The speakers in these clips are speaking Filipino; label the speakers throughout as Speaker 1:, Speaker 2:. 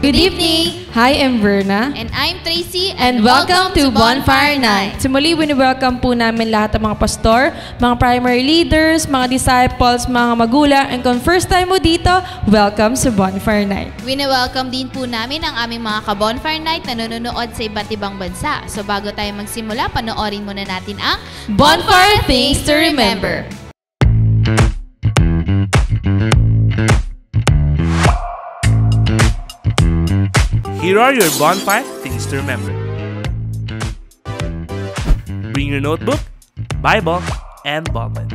Speaker 1: Good evening!
Speaker 2: Hi, I'm Verna.
Speaker 1: And I'm Tracy.
Speaker 2: And welcome to Bonfire Night. So muli, wini-welcome po namin lahat ng mga pastor, mga primary leaders, mga disciples, mga magulang. And kung first time mo dito, welcome sa Bonfire Night.
Speaker 1: Wini-welcome din po namin ang aming mga ka-Bonfire Night na nanonood sa iba't ibang bansa. So bago tayo magsimula, panoorin muna natin ang
Speaker 2: Bonfire Things to Remember.
Speaker 3: Here are your bonfire things to remember. Bring your notebook, Bible, and ballpen.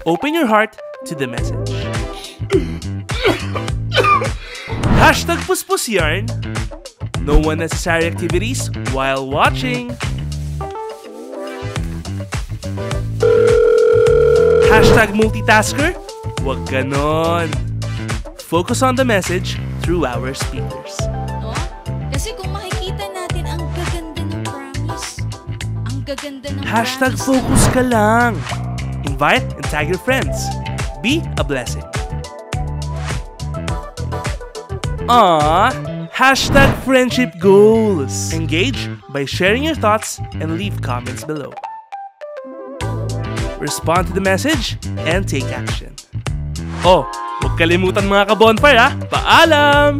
Speaker 3: Open your heart to the message. Hashtag Puspus Yarn. No unnecessary activities while watching. Hashtag multitasker. Wag ganon. Focus on the message through our speakers.
Speaker 4: No? Kasi kung makikita natin, ang gaganda ng promise. Ang gaganda ng
Speaker 3: Hashtag
Speaker 4: promise.
Speaker 3: focus ka lang. Invite and tag your friends. Be a blessing. Hashtag friendship goals. Engage by sharing your thoughts and leave comments below. Respond to the message and take action. Oh, huwag kalimutan mga ka-bonfire ha. Paalam!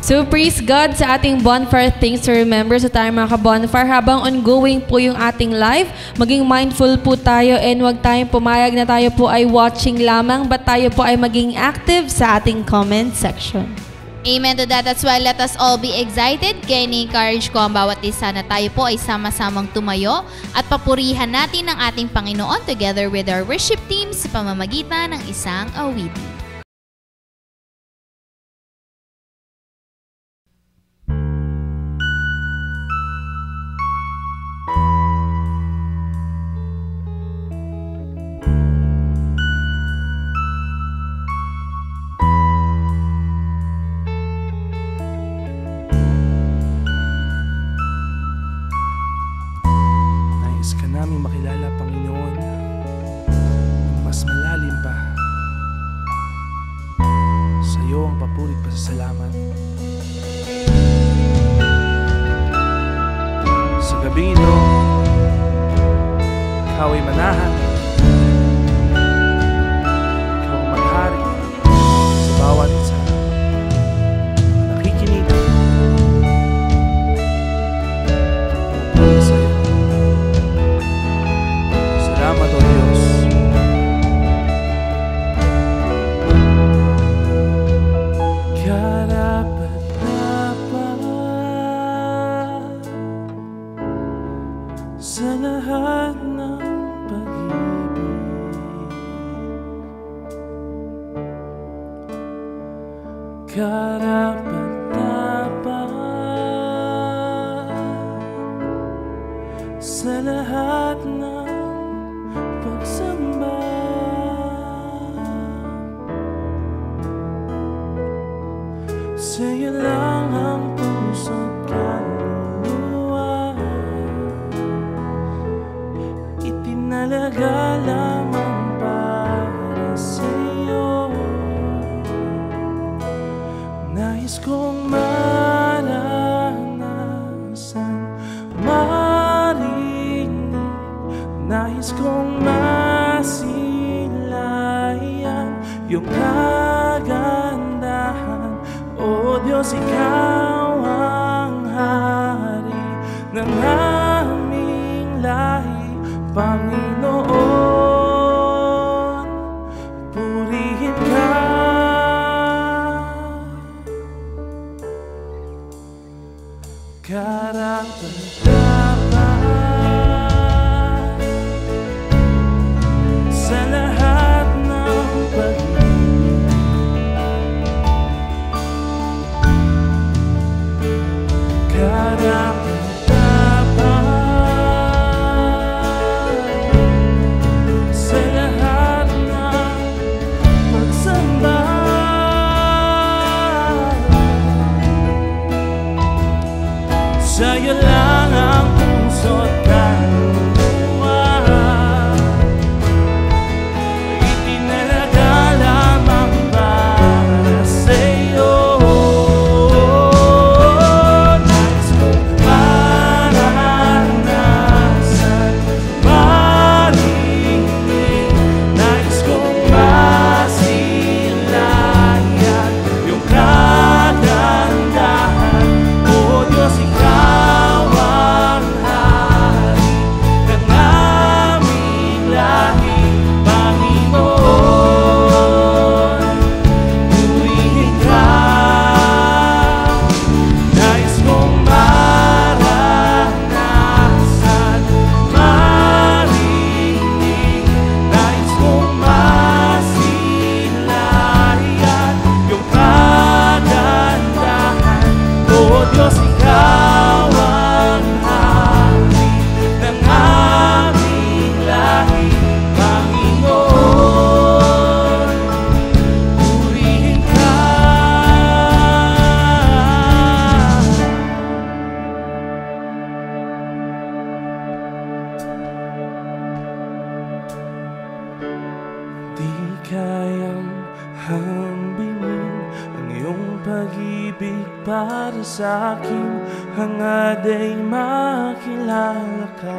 Speaker 2: So praise God sa ating Bonfire Things to Remember sa tayong mga ka-bonfire. Habang ongoing po yung ating live, maging mindful po tayo and huwag tayong pumayag na tayo po ay watching lamang, but tayo po ay maging active sa ating comment section.
Speaker 1: Amen to that. That's why let us all be excited. Kaya ni-encourage ko ang bawat isa na tayo po ay sama-samang tumayo at papurihan natin ang ating Panginoon together with our worship team sa pamamagitan ng isang awitin.
Speaker 3: Nais ka namin makilala, Panginoon, ng mas malalim pa. Sa iyo ang papurit pasasalamat. Sa gabing ito, ikaw ay manahan. Ikaw ang maghari sa bawat isa. Nakikinig para sa iyo. Salamat, O Diyos. Karapat-dapat sa lahat ng pag-ibig. Karapat-dapat sa lahat ng pagsamba. Sa'yo lang ang puso't kaluluwa, itinalaga lamang para sa'yo. Nais kong maranasan, marinig, nais kong masilayan yung kagandahan. O Diyos, ikaw ang hari ng aming lahi, Panginoon, purihin ka. Karapat-dapat sa lahat ng pag-ibig. kayang hambingin ang iyong pag-ibig para sa akin. Hangad ay makilala ka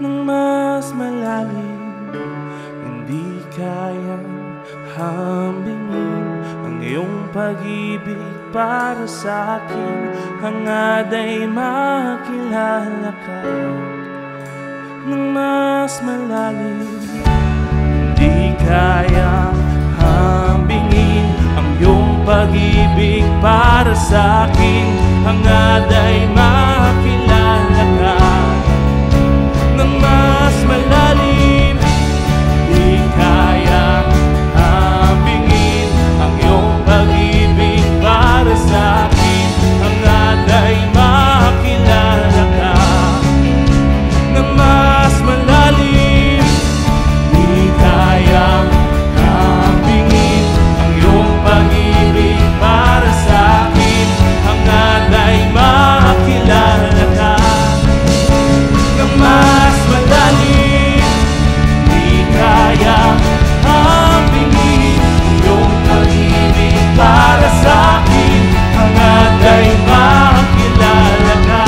Speaker 3: ng mas malalim. Hindi kayang hambingin ang iyong pag-ibig para sa akin. Hangad ay makilala ka ng mas malalim. Hindi kayang hambingin ang iyong pag-ibig para sa akin. Hangad ay makilala ka ng mas malalim. Di kaya hambingin ang iyong pag-ibig para sa akin. Hangad ay makilala ka ng mas malalim. Di kaya hambingin ang iyong pag-ibig para sa akin. Hangad ay makilala ka ng mas malalim. Di kaya hambingin ang iyong pag-ibig para sa akin. Hangad ay makilala ka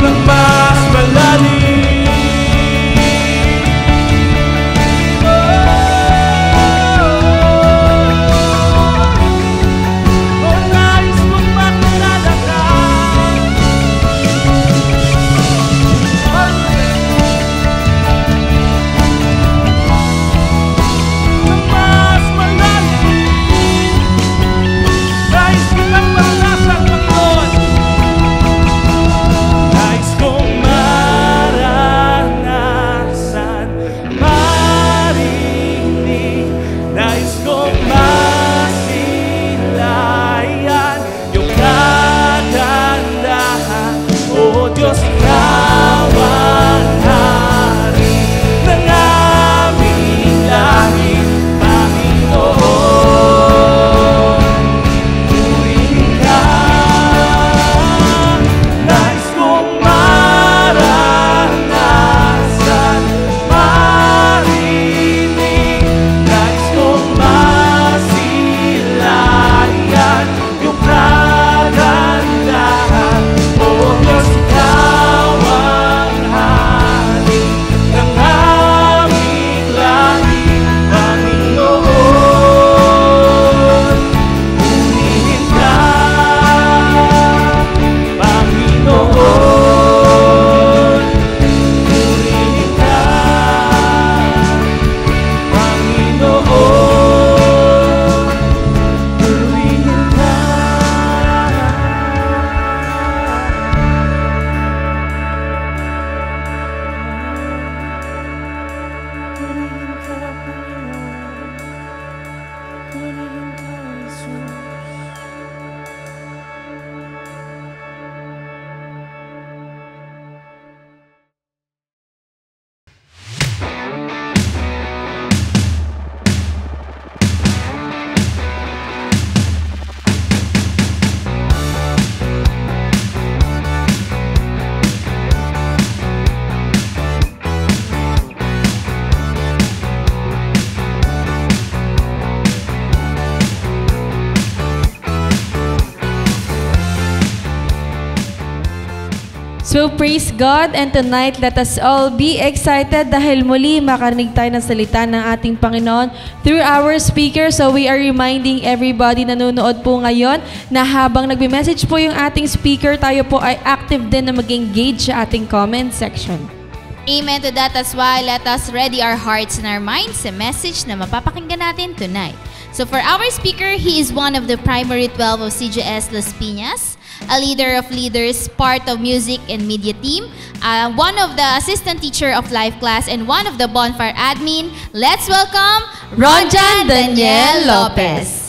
Speaker 3: ng mas malalim. Oh, nais kong makilala ka. Ng mas malalim. Nais kitang maranasan, Panginoon. Nais kong maranasan, marinig. Nais kong masilayan iyong kagandahan. O Diyos, ikaw ang hari ng aming langit, Panginoon. Purihin ka. Nais kong maranasan, marinig. Nais kong masilayan iyong kagandahan. O Diyos, ikaw ang hari ng aming langit, Panginoon. Purihin ka, Panginoon. Purihin ka, Panginoon. Purihin ka. Purihin ka, Panginoon. Purihin ka, Jesus.
Speaker 2: So praise God, and tonight let us all be excited dahil muli makarinig tayo ng salita ng ating Panginoon through our speaker. So we are reminding everybody na nanonood po ngayon na habang nagbe-message po yung ating speaker, tayo po ay active din na mag-engage sa ating comment section.
Speaker 1: Amen to that. That's why let us ready our hearts and our minds sa message na mapapakinggan natin tonight. So for our speaker, he is one of the primary 12 of CGS Las Piñas, a leader of leaders, part of music and media team, one of the assistant teacher of life class, and one of the bonfire admin. Let's welcome Ronjan Daniel Lopez.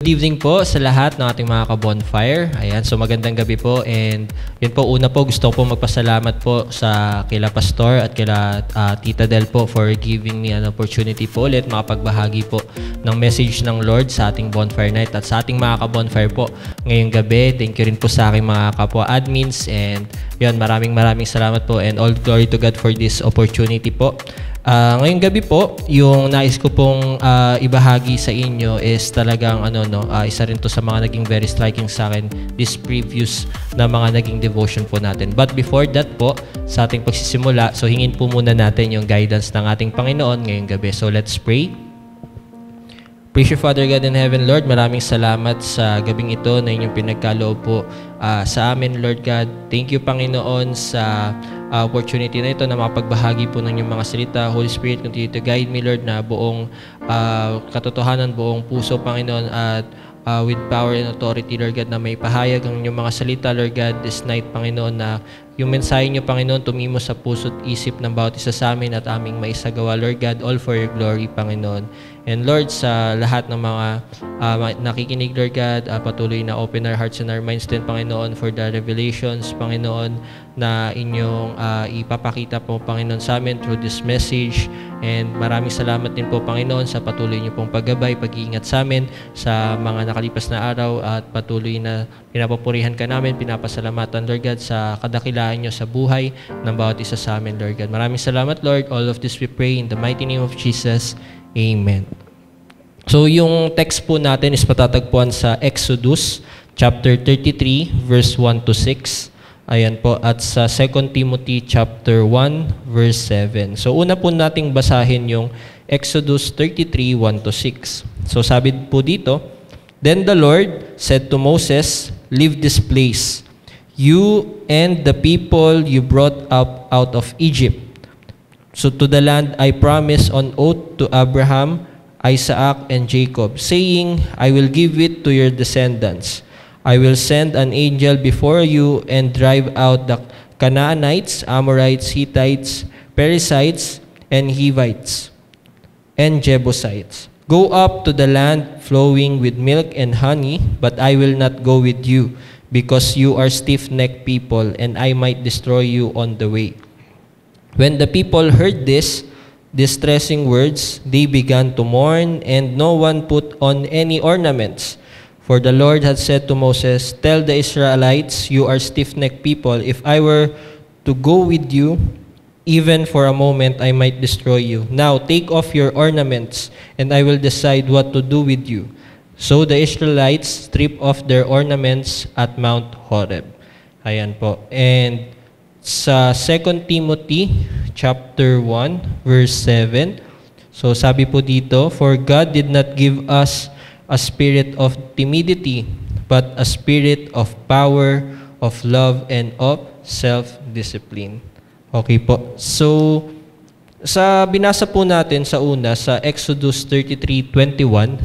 Speaker 5: Good evening po sa lahat ng ating mga ka-bonfire. Ayan, so magandang gabi po, and yun po, una po gusto ko po magpasalamat po sa kila Pastor at kila Tita Del po for giving me an opportunity po ulit makapagbahagi po ng message ng Lord sa ating bonfire night at sa ating mga ka-bonfire po ngayong gabi. Thank you rin po sa aking mga kapwa admins, and yun, maraming salamat po, and all glory to God for this opportunity po. Ngayong gabi po, yung nais ko pong ibahagi sa inyo is talagang isa rin to sa mga naging very striking sa akin this previous na mga naging devotion po natin. But before that po, sa ating pagsisimula, so hingin po muna natin yung guidance ng ating Panginoon ngayong gabi. So let's pray. Precious Father God in heaven, Lord, maraming salamat sa gabing ito na inyong pinagkaloob po sa amin, Lord God. Thank you, Panginoon, sa opportunity na ito na makapagbahagi po ng inyong mga salita. Holy Spirit, continue to guide me, Lord, na buong katotohanan, buong puso, Panginoon, at with power and authority, Lord God, na may pahayag ang inyong mga salita, Lord God, this night, Panginoon, na yung mensahe niyo, Panginoon, tumimo sa puso't isip ng bawat isa sa amin at aming maisagawa, Lord God, all for your glory, Panginoon. And Lord, sa lahat ng mga nakikinig, Lord God, patuloy na open our hearts and our minds din, Panginoon, for the revelations, Panginoon, na inyong ipapakita po, Panginoon, sa amin through this message. And maraming salamat din po, Panginoon, sa patuloy niyo pong paggabay, pag-iingat sa amin sa mga nakalipas na araw, at patuloy na pinapupurihan ka namin, pinapasalamatan, Lord God, sa kadakilaan niyo sa buhay ng bawat isa sa amin, Lord God. Maraming salamat, Lord. All of this we pray in the mighty name of Jesus. Amen. So yung text po natin is patatagpuan sa Exodus chapter 33 verse 1 to 6. Ayan po, at sa 2 Timothy chapter 1 verse 7. So una po nating basahin yung Exodus 33 1 to 6. So sabi po dito, "Then the Lord said to Moses, 'Leave this place, you and the people you brought up out of Egypt, so to the land I promised on oath to Abraham, Isaac, and Jacob, saying, I will give it to your descendants. I will send an angel before you and drive out the Canaanites, Amorites, Hittites, Perizzites, and Hivites, and Jebusites. Go up to the land flowing with milk and honey, but I will not go with you, because you are stiff-necked people, and I might destroy you on the way.' When the people heard this distressing words, they began to mourn, and no one put on any ornaments. For the Lord had said to Moses, 'Tell the Israelites, you are stiff-necked people. If I were to go with you, even for a moment, I might destroy you. Now take off your ornaments, and I will decide what to do with you.' So the Israelites stripped off their ornaments at Mount Horeb." Ayan po. And sa 2 Timothy chapter 1 verse 7, so sabi po dito, "For God did not give us a spirit of timidity, but a spirit of power, of love, and of self-discipline." Okay po. So sa binasa po natin sa una, sa Exodus 33:21,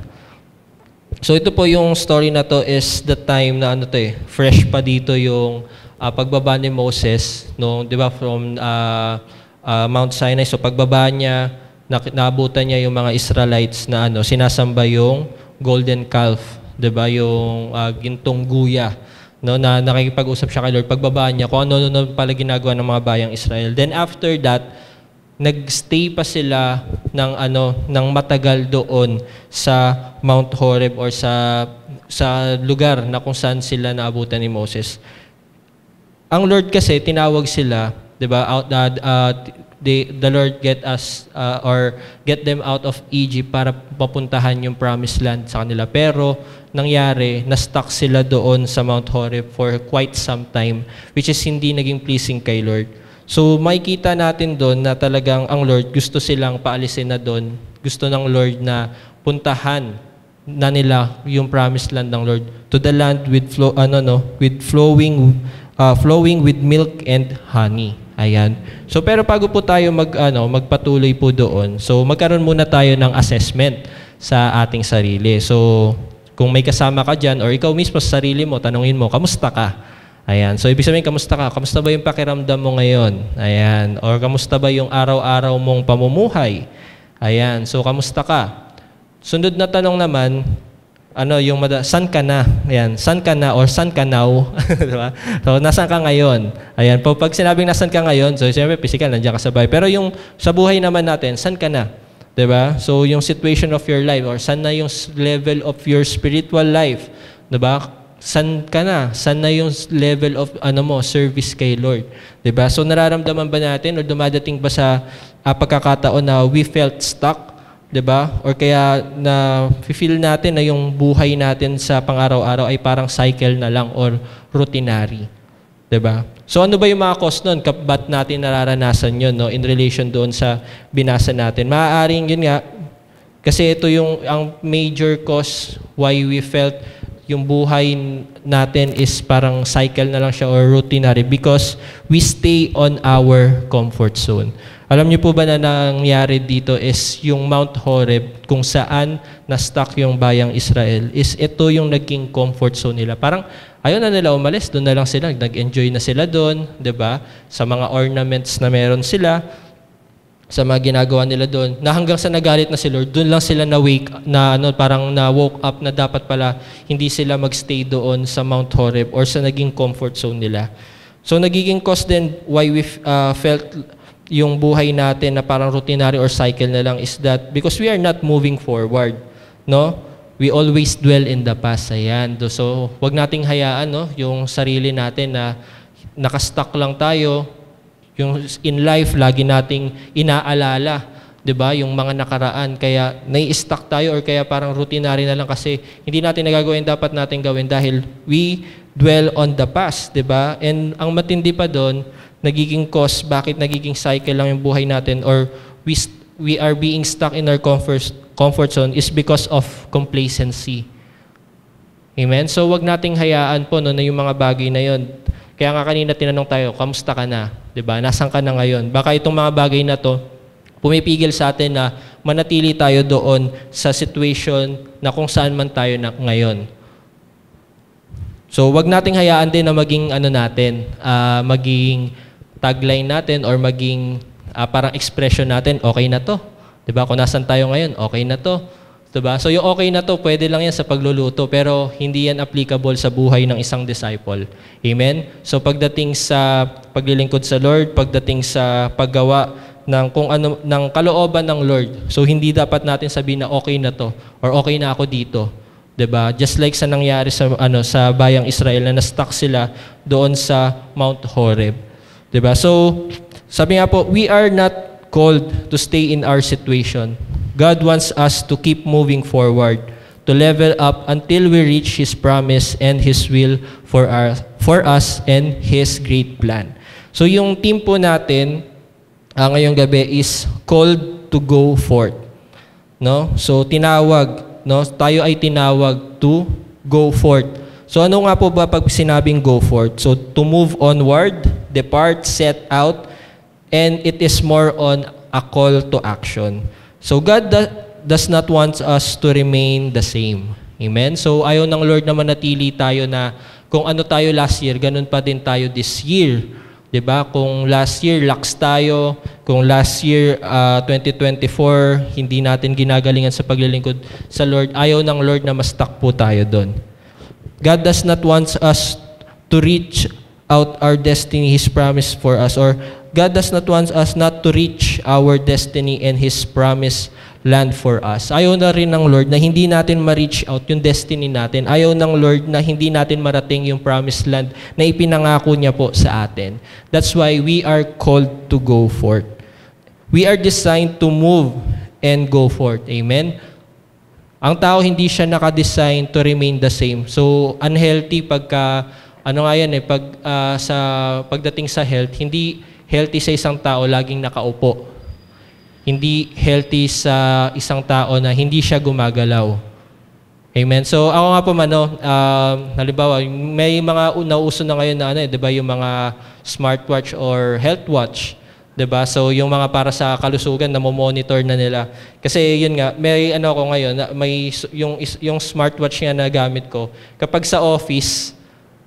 Speaker 5: so ito po yung story na to is the time na fresh pa dito yung pagbaba ni Moses, no, 'di ba, from Mount Sinai. So pagbaba niya, naabutan niya yung mga Israelites na sinasamba yung golden calf, 'di ba, yung gintong guya, no, na nakikipag-usap siya kay Lord. Pagbaba niya, kung ano pala ginagawa ng mga bayang Israel. Then after that, nagstay pa sila ng matagal doon sa Mount Horeb, or sa lugar na kung saan sila naabutan ni Moses. Ang Lord kasi tinawag sila, 'di ba? The Lord get them out of Egypt para papuntahan yung promised land sa kanila. Pero nangyari, na-stuck sila doon sa Mount Horeb for quite some time, which is hindi naging pleasing kay Lord. So makikita natin doon na talagang ang Lord gusto silang paalisin na doon. Gusto ng Lord na puntahan na nila yung promised land ng Lord, to the land with flowing with milk and honey. Ayan. So pero bago po tayo magpatuloy po doon, so magkaroon muna tayo ng assessment sa ating sarili. So kung may kasama ka diyan, or ikaw mismo sa sarili mo, tanungin mo, kamusta ka? Ayan. So ibig sabihin, kamusta ka? Kamusta ba yung pakiramdam mo ngayon? Ayan. Or kamusta ba yung araw-araw mong pamumuhay? Ayan. So kamusta ka? Sunod na tanong naman, san ka na? Ayan, san ka na or san ka now? Diba? So, nasan ka ngayon? Ayan, pag sinabing nasan ka ngayon, so siyempre physical, nandiyan ka sa bahay. Pero yung sa buhay naman natin, san ka na? Diba? So, yung situation of your life or san na yung level of your spiritual life? Diba? San ka na? San na yung level of service kay Lord? Diba? So, nararamdaman ba natin o dumadating ba sa pagkakataon na we felt stuck? Diba? Or kaya na feel natin na yung buhay natin sa pang-araw-araw ay parang cycle na lang or routinary. Diba? So ano ba yung mga cause nun? Ba't natin nararanasan yun, no? In relation doon sa binasa natin? Maaaring yun nga, kasi ito yung ang major cause why we felt yung buhay natin is parang cycle na lang siya or routinary because we stay on our comfort zone. Alam niyo po ba na nangyari dito is yung Mount Horeb kung saan na-stuck yung bayang Israel is ito yung naging comfort zone nila. Parang ayaw na nila umalis, doon na lang sila, nag-enjoy na sila doon, 'di ba? Sa mga ornaments na meron sila, sa mga ginagawa nila doon, na hanggang sa nagalit na si Lord, doon lang sila parang na-woke up na dapat pala hindi sila magstay doon sa Mount Horeb or sa naging comfort zone nila. So nagiging cause din why we felt yung buhay natin na parang routinary or cycle na lang is that because we are not moving forward, no? We always dwell in the past. Ayan. So, wag nating hayaan, no, yung sarili natin na nakastuck lang tayo. Yung in life, lagi nating inaalala, 'di ba? Yung mga nakaraan. Kaya nai-stuck tayo or kaya parang routinary na lang kasi hindi natin nagagawa yung dapat natin gawin dahil we dwell on the past, 'di ba? And ang matindi pa doon, nagiging cause bakit nagiging cycle lang yung buhay natin or we are being stuck in our comfort zone is because of complacency. Amen? So wag nating hayaan po na yung mga bagay na yon. Kaya nga kanina tinanong tayo, kamusta ka na? 'Di ba? Nasaan ka na ngayon? Baka itong mga bagay na to pumipigil sa atin na manatili tayo doon sa situation na kung saan man tayo na ngayon. So wag nating hayaan din na maging maging tagline natin or maging parang expression natin, okay na to. 'Di ba? Kung nasan tayo ngayon, okay na to. 'Di ba? So yung okay na to, pwede lang yan sa pagluluto, pero hindi yan applicable sa buhay ng isang disciple. Amen? So pagdating sa paglilingkod sa Lord, pagdating sa paggawa ng kung ano ng kalooban ng Lord. So hindi dapat natin sabihin na okay na to or okay na ako dito. 'Di ba? Just like sa nangyari sa bayang Israel na na-stuck sila doon sa Mount Horeb. 'Di ba? So sabi nga po, we are not called to stay in our situation. God wants us to keep moving forward, to level up until we reach His promise and His will for us and His great plan. So yung team po natin ngayong gabi is called to go forth. No? So tinawag, no? Tayo ay tinawag to go forth. So ano nga po ba pag sinabing go forth? So to move onward, depart, set out, and it is more on a call to action. So God does not want us to remain the same. Amen? So ayaw ng Lord na manatili tayo na kung ano tayo last year, ganun pa din tayo this year. 'Di ba? Kung last year lax tayo, kung last year 2024 hindi natin ginagalingan sa paglilingkod sa Lord, ayaw ng Lord na ma-stuck po tayo doon. God does not want us to reach out our destiny, His promise for us, or God does not want us not to reach our destiny and His promise land for us. Ayaw na rin ng Lord na hindi natin ma-reach out yung destiny natin. Ayaw ng Lord na hindi natin marating yung promised land na ipinangako niya po sa atin. That's why we are called to go forth. We are designed to move and go forth. Amen? Ang tao hindi siya nakadesign to remain the same. So, unhealthy pagka, pagdating sa health, hindi healthy sa isang tao laging nakaupo. Hindi healthy sa isang tao na hindi siya gumagalaw. Amen. So ako nga po halimbawa, may mga nauso na ngayon na 'di ba, yung mga smartwatch or health watch, 'di ba? So yung mga para sa kalusugan na mo-monitor na nila. Kasi yun nga, may ako ngayon, may yung smartwatch nga na gamit ko. Kapag sa office,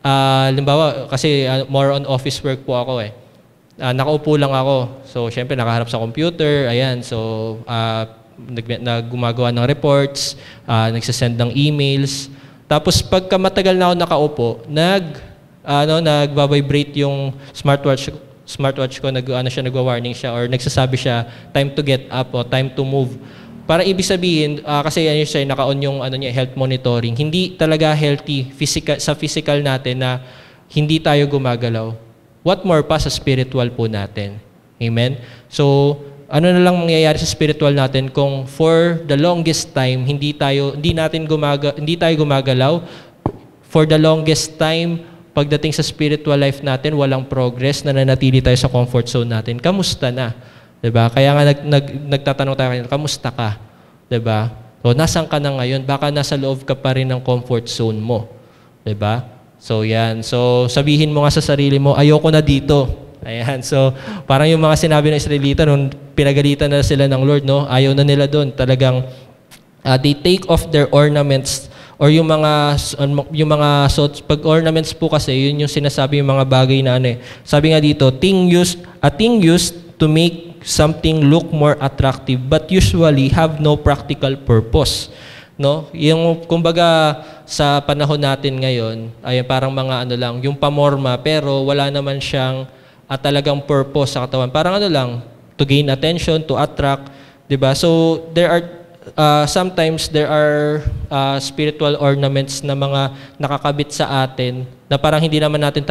Speaker 5: halimbawa kasi more on office work po ako nakaupo lang ako. So, syempre, nakaharap sa computer. Ayan. So, gumagawa ng reports, nagsasend ng emails. Tapos pagka matagal na ako nakaupo, nagbabibrate yung smartwatch ko, nagwa-warning siya or nagsasabi siya, time to get up o time to move. Para ibig sabihin, kasi naka-on yung health monitoring, hindi talaga healthy sa physical natin na hindi tayo gumagalaw. What more pa sa spiritual po natin? Amen? So, ano na lang mangyayari sa spiritual natin kung for the longest time, hindi tayo gumagalaw, for the longest time, pagdating sa spiritual life natin, walang progress, nananatili tayo sa comfort zone natin. Kamusta na? Diba? Kaya nga nagtatanong tayo kanina, kamusta ka? Diba? So, nasan ka na ngayon? Baka nasa loob ka pa rin ng comfort zone mo. Diba? So, yan. So, sabihin mo nga sa sarili mo, ayoko na dito. Ayan. So, parang yung mga sinabi ng Israelita, nung pinagalitan na sila ng Lord, no? Ayaw na nila doon. Talagang, they take off their ornaments or yung mga pag ornaments po kasi, yun yung sinasabi yung mga bagay na Sabi nga dito, a thing used to make something look more attractive but usually have no practical purpose. No? Yung kumbaga sa panahon natin ngayon ay parang mga lang, yung pamorma pero wala naman siyang talagang purpose sa katawan. Parang lang, to gain attention, to attract, 'di ba? So there are sometimes there are spiritual ornaments na mga nakakabit sa atin na parang hindi naman natin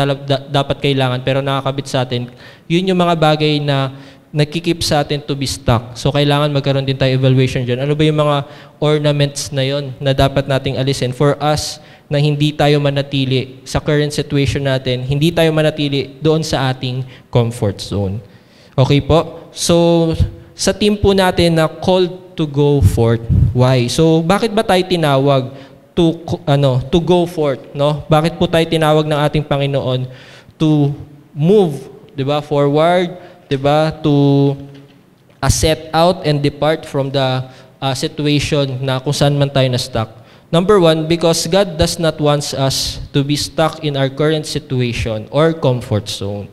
Speaker 5: dapat kailangan pero nakakabit sa atin. Yun yung mga bagay na nagkikip sa atin to be stuck. So, kailangan magkaroon din tayo evaluation dyan. Ano ba yung mga ornaments na yon na dapat nating alisin for us na hindi tayo manatili sa current situation natin, hindi tayo manatili doon sa ating comfort zone. Okay po? So, sa team po natin na called to go forth. Why? So, bakit ba tayo tinawag to go forth, no? Bakit po tayo tinawag ng ating Panginoon to move, 'di ba? Forward, 'di ba? To set out and depart from the situation na kung saan man tayo na-stuck. Number one, because God does not want us to be stuck in our current situation or comfort zone.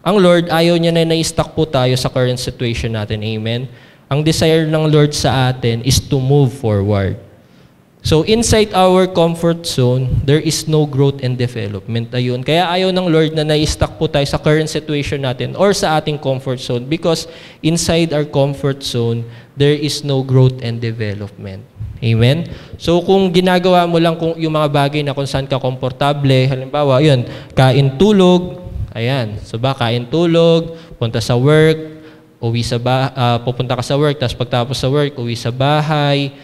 Speaker 5: Ang Lord, ayaw niya na na-stuck po tayo sa current situation natin. Amen? Ang desire ng Lord sa atin is to move forward. So, inside our comfort zone, there is no growth and development. Ayun. Kaya ayaw ng Lord na na-stuck po tayo sa current situation natin or sa ating comfort zone because inside our comfort zone, there is no growth and development. Amen? So, kung ginagawa mo lang yung mga bagay na kung saan ka komportable, halimbawa, yun, kain, tulog, ayan. So, kain, tulog, punta sa work, pupunta ka sa work, tapos pagtapos sa work, uwi sa bahay,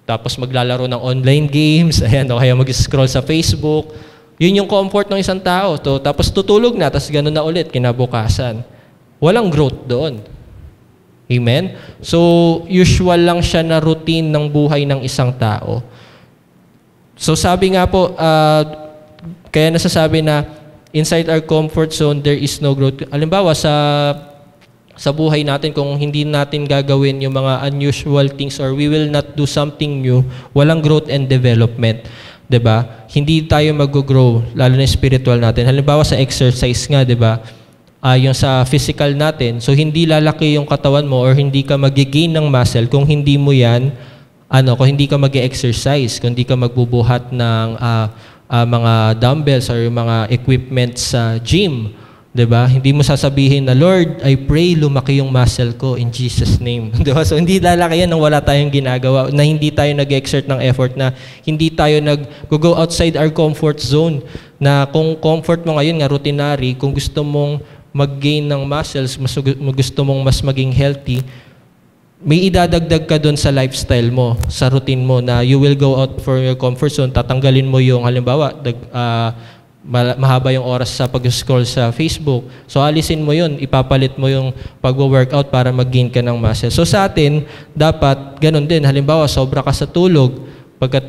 Speaker 5: tapos maglalaro ng online games, ayan, o kaya mag-scroll sa Facebook. Yun yung comfort ng isang tao. Tapos tutulog na, tapos gano'n na ulit, kinabukasan. Walang growth doon. Amen? So, usual lang siya na routine ng buhay ng isang tao. So, sabi nga po, kaya nasasabi na, inside our comfort zone, there is no growth. Halimbawa, sa buhay natin, kung hindi natin gagawin yung mga unusual things or we will not do something new, walang growth and development. 'Di ba? Hindi tayo mag-grow, lalo na spiritual natin. Halimbawa sa exercise nga, 'di ba? Yung sa physical natin, so hindi lalaki yung katawan mo or hindi ka mag-gain ng muscle kung hindi mo yan, kung hindi ka mag-exercise, kung hindi ka magbubuhat ng mga dumbbells or yung mga equipment sa gym. 'Di ba? Hindi mo sasabihin na, Lord, I pray lumaki yung muscle ko in Jesus' name. 'Di ba? So hindi lalaki yan nang wala tayong ginagawa, na hindi tayo nag-exert ng effort, na hindi tayo nag-go outside our comfort zone. Na kung comfort mo ngayon nga routinary, kung gusto mong mag-gain ng muscles, gusto mong mas maging healthy, may idadagdag ka doon sa lifestyle mo, sa routine mo, na you will go out for your comfort zone, tatanggalin mo yung halimbawa, mahaba yung oras sa pag-scroll sa Facebook. So, alisin mo yun. Ipapalit mo yung pag-workout para mag-gain ka ng muscle. So, sa atin, dapat ganun din. Halimbawa, sobra ka sa tulog.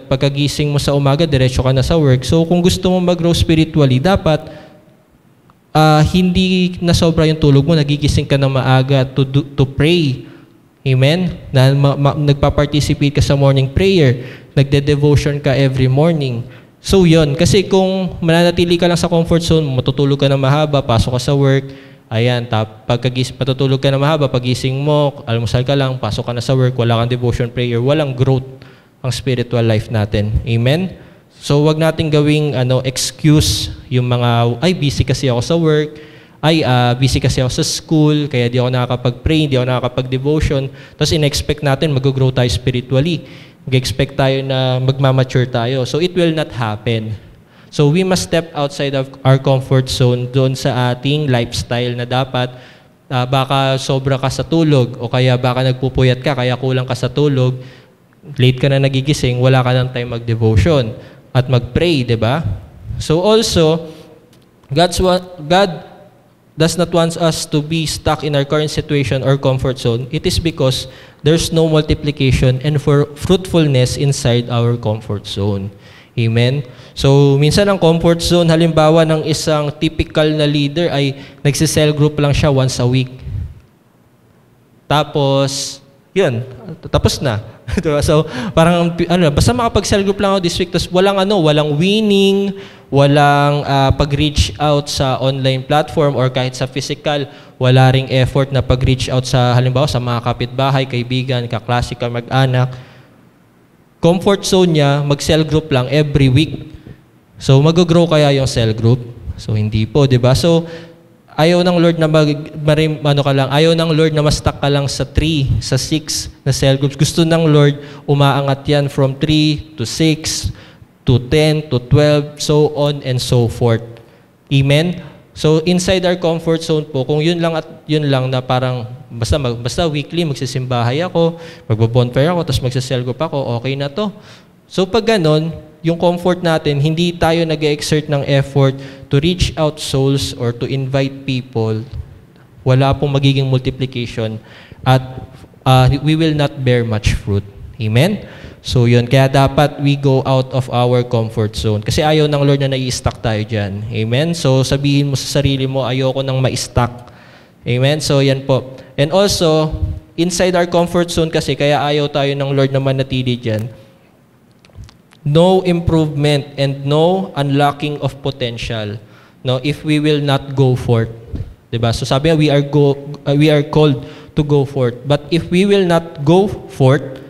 Speaker 5: Pagkagising mo sa umaga, diretso ka na sa work. So, kung gusto mo mag-grow spiritually, dapat hindi na sobra yung tulog mo. Nagigising ka na maaga to pray. Amen? Nagpa-participate ka sa morning prayer. Nagde-devotion ka every morning. So yun, kasi kung mananatili ka lang sa comfort zone, matutulog ka na mahaba, pasok ka sa work, Ayan, patutulog ka na mahaba, pagising mo, almusal ka lang, pasok ka na sa work, wala kang devotion prayer, walang growth ang spiritual life natin. Amen? So, wag nating gawing excuse yung mga, ay, busy kasi ako sa work, ay, busy kasi ako sa school, kaya di ako nakakapag-pray, di ako nakakapag-devotion. Tapos, in-expect natin, mag-grow tayo spiritually. Mag-expect tayo na magmamature tayo. So, it will not happen. So, we must step outside of our comfort zone doon sa ating lifestyle na dapat baka sobra ka sa tulog o kaya baka nagpupuyat ka, kaya kulang ka sa tulog, late ka na nagigising, wala ka ng time mag-devotion at mag-pray, di ba? So, also, God does not want us to be stuck in our current situation or comfort zone. It is because there's no multiplication and for fruitfulness inside our comfort zone. Amen? So, minsan ang comfort zone, halimbawa ng isang typical na leader ay nagsisell group lang siya once a week. Tapos, yun, tapos na. Diba? So, parang, basta makapag-cell group lang ako this week, tapos walang winning, walang pag-reach out sa online platform or kahit sa physical, wala ring effort na pag-reach out sa, halimbawa, sa mga kapitbahay, kaibigan, kaklase, kamag-anak. Comfort zone niya, mag-cell group lang every week. So, mag-grow kaya yung cell group? So, hindi po, di ba? So, ayaw ng Lord na ayaw ng Lord na ma-stuck ka lang sa 3, sa 6 na cell groups. Gusto ng Lord, umaangat yan from 3 to 6, to 10, to 12, so on and so forth. Amen? So, inside our comfort zone po, kung yun lang na parang, basta weekly, magsisimbahay ako, magbabonfire ako, tapos magsasell group ako, okay na to. So, pag ganon, yung comfort natin, hindi tayo nag-exert ng effort to reach out souls or to invite people, wala pong magiging multiplication at we will not bear much fruit. Amen? So yun, kaya dapat we go out of our comfort zone. Kasi ayaw ng Lord na nai-stuck tayo dyan. Amen? So sabihin mo sa sarili mo, ayoko nang ma-stuck. Amen? So yan po. And also, inside our comfort zone kasi, kaya ayaw tayo ng Lord na manatili dyan, no improvement and no unlocking of potential, no, if we will not go forth. Diba? So sabi nga, we are called to go forth. But if we will not go forth,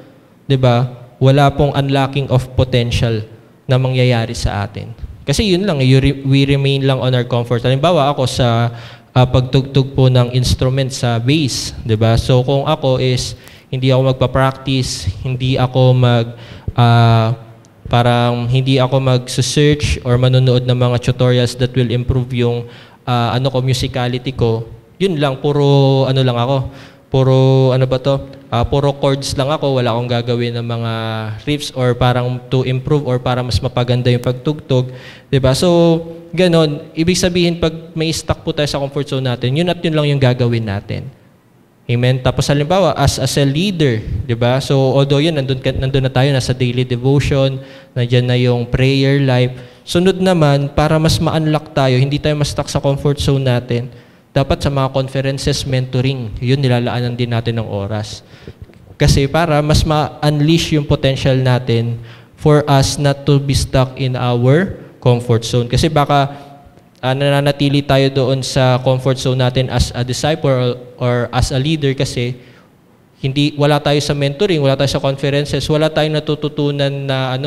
Speaker 5: diba, wala pong unlocking of potential na mangyayari sa atin. Kasi yun lang, we remain lang on our comfort. Halimbawa ako sa pagtugtog po ng instrument sa bass, diba? So kung ako is hindi ako magpa-practice, hindi ako hindi ako mag-search or manonood ng mga tutorials that will improve yung musicality ko. Yun lang, puro puro chords lang ako, wala akong gagawin ng mga riffs or parang to improve or para mas mapaganda yung pagtugtog. Diba? So, ganon. Ibig sabihin, pag may stuck po tayo sa comfort zone natin, yun at yun lang yung gagawin natin. Amen? Tapos halimbawa, as a leader, diba? So, although yun, nandun na tayo, nasa daily devotion, nandiyan na yung prayer life. Sunod naman, para mas ma-unlock tayo, hindi tayo ma-stuck sa comfort zone natin, dapat sa mga conferences, mentoring, yun nilalaanan din natin ng oras. Kasi para mas ma-unleash yung potential natin for us not to be stuck in our comfort zone. Kasi baka nananatili tayo doon sa comfort zone natin as a disciple or as a leader kasi wala tayo sa mentoring, wala tayo sa conferences, wala tayong natututunan na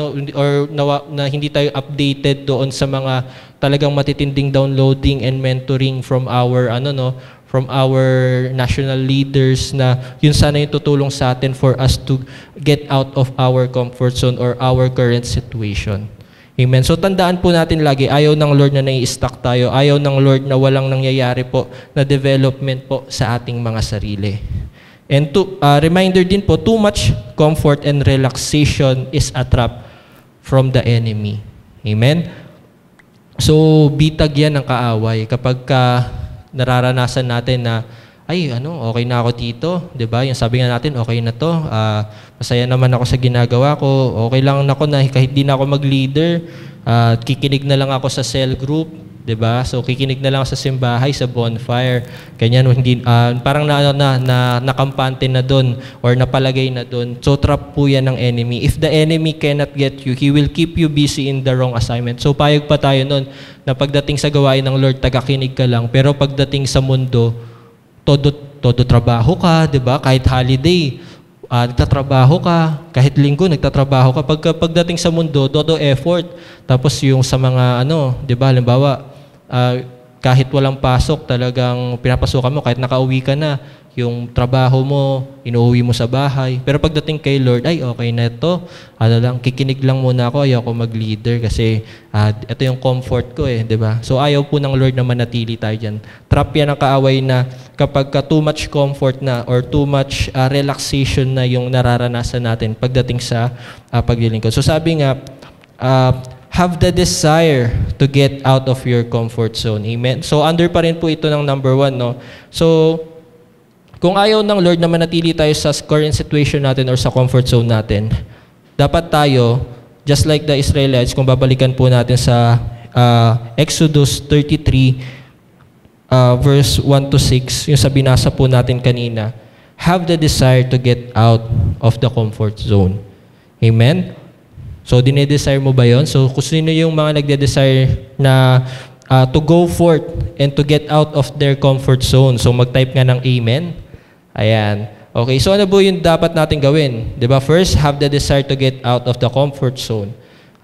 Speaker 5: na hindi tayo updated doon sa mga talagang matitinding downloading and mentoring from our national leaders na yun sana yung tutulong sa atin for us to get out of our comfort zone or our current situation. Amen. So tandaan po natin lagi, ayaw ng Lord na nai-stuck tayo, ayaw ng Lord na walang nangyayari po na development po sa ating mga sarili. And reminder din po, too much comfort and relaxation is a trap from the enemy. Amen? So, bitag yan ng kaaway. Kapag nararanasan natin na, okay na ako dito, di ba? Yung sabi nga natin, okay na to, masaya naman ako sa ginagawa ko, okay lang ako na kahit di na ako mag-leader, kikinig na lang ako sa cell group, 'Di ba? So kikinig na lang sa simbahay, sa bonfire. Ganyan hindi parang nakampante na doon or napalagay na doon. So trap po 'yan ng enemy. If the enemy cannot get you, he will keep you busy in the wrong assignment. So payag pa tayo noon na pagdating sa gawain ng Lord, tagakinig ka lang. Pero pagdating sa mundo, todo trabaho ka, 'di ba? Kahit holiday, nagtatrabaho ka, kahit linggo nagtatrabaho ka. Pagdating sa mundo, todo effort. Tapos yung sa mga 'di ba, halimbawa, kahit walang pasok, talagang pinapasukan mo, kahit nakauwi ka na, yung trabaho mo, inuuwi mo sa bahay. Pero pagdating kay Lord, ay okay na ito, kikinig lang muna ako, ayaw ko mag-leader kasi ito yung comfort ko di ba? So ayaw po ng Lord na manatili tayo dyan. Trap yan ang kaaway na kapag too much comfort na or too much relaxation na yung nararanasan natin pagdating sa paglilingkod. So sabi nga, have the desire to get out of your comfort zone. Amen? So, under pa rin po ito ng number 1, no? So, kung ayaw ng Lord na manatili tayo sa current situation natin or sa comfort zone natin, dapat tayo, just like the Israelites, kung babalikan po natin sa Exodus 33, verse 1 to 6, yung sa binasa po natin kanina, have the desire to get out of the comfort zone. Amen? So, dinedesire mo ba yun? So, kung sino yung mga nagde-desire na to go forth and to get out of their comfort zone. So, mag-type nga ng amen. Ayan. Okay, so ano po yung dapat natin gawin? Diba? First, have the desire to get out of the comfort zone.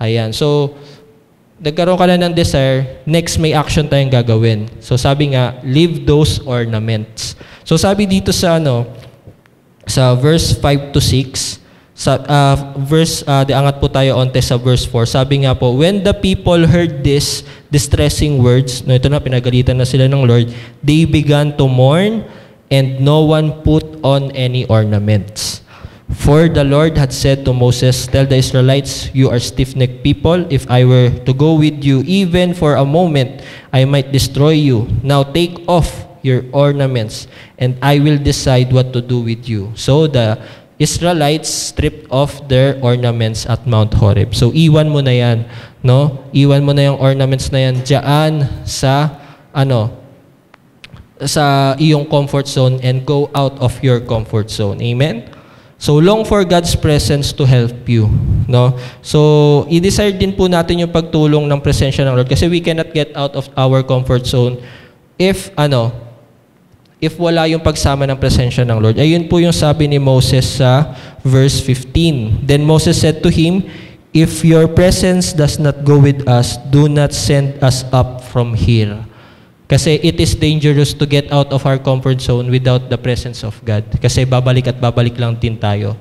Speaker 5: Ayan. So, nagkaroon ka na ng desire, next may action tayong gagawin. So, sabi nga, leave those ornaments. So, sabi dito sa sa verse 5 to 6, angat po tayo onte sa verse 4. Sabi nga po, when the people heard this distressing words, ito na, pinagalitan na sila ng Lord, they began to mourn and no one put on any ornaments. For the Lord had said to Moses, tell the Israelites, you are stiff-necked people. If I were to go with you, even for a moment, I might destroy you. Now take off your ornaments and I will decide what to do with you. So the Israelites stripped off their ornaments at Mount Horeb. So, iwan mo na yan, no? Iwan mo na yung ornaments na yan dyan sa, sa iyong comfort zone and go out of your comfort zone. Amen? So, long for God's presence to help you, no? So, i-desire din po natin yung pagtulong ng presensya ng Lord kasi we cannot get out of our comfort zone if wala yung pagsama ng presensya ng Lord. Ayun po yung sabi ni Moses sa verse 15. Then Moses said to him, if your presence does not go with us, do not send us up from here. Kasi it is dangerous to get out of our comfort zone without the presence of God. Kasi babalik at babalik lang din tayo.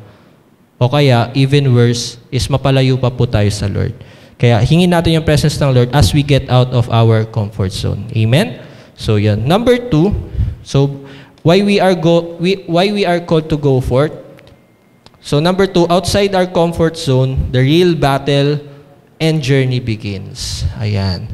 Speaker 5: O kaya, even worse, is mapalayo pa po tayo sa Lord. Kaya hingin natin yung presence ng Lord as we get out of our comfort zone. Amen? So yan. Number 2, so, why we are called to go forth? So, number 2, outside our comfort zone, the real battle and journey begins. Ayan.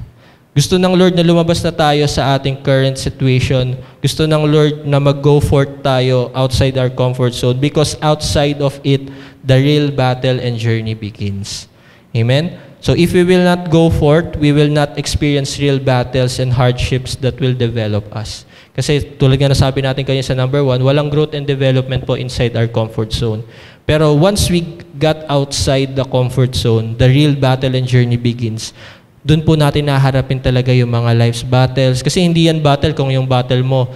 Speaker 5: Gusto ng Lord na lumabas na tayo sa ating current situation. Gusto ng Lord na mag-go forth tayo outside our comfort zone because outside of it, the real battle and journey begins. Amen? So if we will not go forth, we will not experience real battles and hardships that will develop us. Kasi tulad nga nasabi natin kanina sa number 1, walang growth and development po inside our comfort zone. Pero once we got outside the comfort zone, the real battle and journey begins. Doon po natin naharapin talaga yung mga life's battles. Kasi hindi yan battle kung yung battle mo,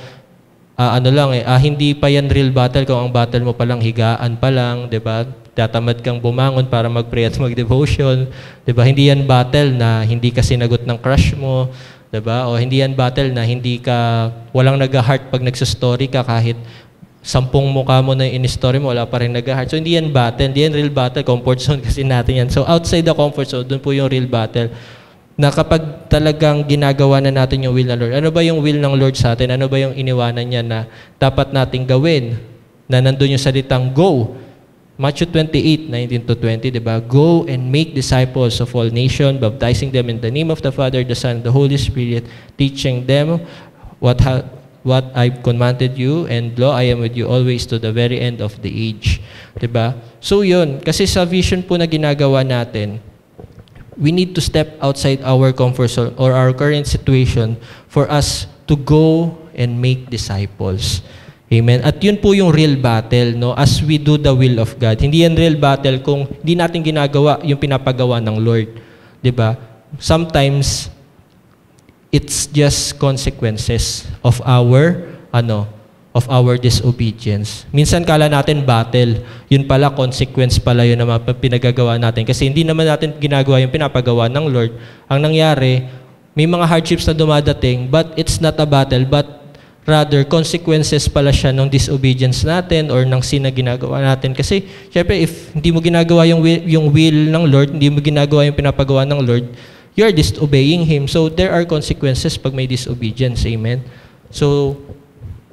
Speaker 5: hindi pa yan real battle kung ang battle mo palang higaan pa lang, di ba? Tatamad kang bumangon para mag-pray at mag-devotion, di ba? Hindi yan battle na hindi ka sinagot ng crush mo, di ba? O hindi yan battle na walang nag-heart pag nagsa-story ka kahit 10 mukha mo na in-story mo, wala pa rin nag-heart. So hindi yan battle, hindi yan real battle, comfort zone kasi natin yan. So outside the comfort zone, doon po yung real battle. Na kapag talagang ginagawa na natin yung will ng Lord, ano ba yung will ng Lord sa atin? Ano ba yung iniwanan niya na dapat nating gawin? Na nandun yung salitang go. Matthew 28:19-20, diba? Go and make disciples of all nations, baptizing them in the name of the Father, the Son, and the Holy Spirit, teaching them what I've commanded you, and lo, I am with you always to the very end of the age. Diba? So yun, kasi sa vision po na ginagawa natin, we need to step outside our comfort zone or our current situation for us to go and make disciples. Amen. At yun po yung real battle, no? As we do the will of God. Hindi yan real battle kung hindi natin ginagawa yung pinapagawa ng Lord. 'Di ba? Sometimes it's just consequences of our disobedience. Minsan kala natin battle, yun pala consequence pala yun na pinagagawa natin kasi hindi naman natin ginagawa yung pinapagawa ng Lord. Ang nangyari, may mga hardships na dumadating, but it's not a battle, but rather consequences pala siya ng disobedience natin or ng sin na ginagawa natin. Kasi syempre if hindi mo ginagawa yung will ng Lord, hindi mo ginagawa yung pinapagawa ng Lord, you're disobeying Him. So there are consequences pag may disobedience. Amen? So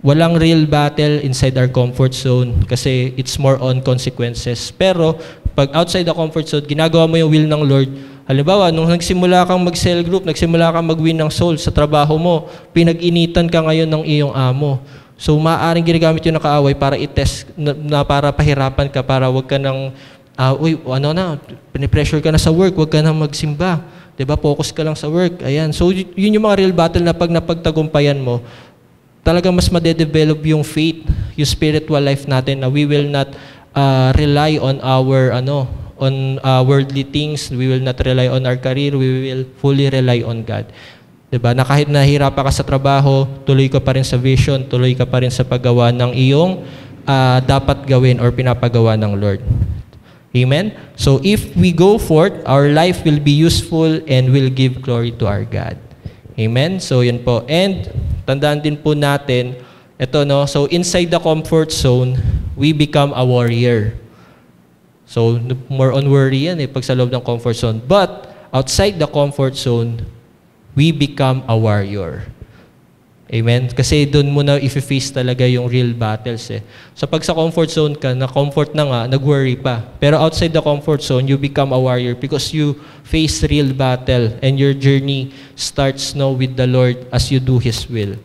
Speaker 5: walang real battle inside our comfort zone kasi it's more on consequences. Pero pag outside the comfort zone, ginagawa mo yung will ng Lord. Halimbawa, nung nagsimula kang mag-cell group, nagsimula kang mag-win ng soul sa trabaho mo, pinag-initan ka ngayon ng iyong amo. So maaaring ginagamit yung nakaaway para i-test, na para pahirapan ka, para wag ka nang, pinipressure ka na sa work, wag ka nang magsimba. Diba? Focus ka lang sa work. Ayan. So yun yung mga real battle na pag napagtagumpayan mo, talagang mas madedevelop yung faith, yung spiritual life natin na we will not rely on our worldly things, we will not rely on our career, we will fully rely on God. Diba? Na kahit nahihirapan ka sa trabaho, tuloy ka pa rin sa vision, tuloy ka pa rin sa paggawa ng iyong dapat gawin or pinapagawa ng Lord. Amen? So if we go forth, our life will be useful and will give glory to our God. Amen? So yun po. And tandaan din po natin, so inside the comfort zone, we become a warrior. So, more on worry yan pag sa loob ng comfort zone. But, outside the comfort zone, we become a warrior. Amen? Kasi doon mo na i-face talaga yung real battles So, pag sa comfort zone ka, na-comfort na nga, nag-worry pa. Pero outside the comfort zone, you become a warrior because you face real battle and your journey starts now with the Lord as you do His will.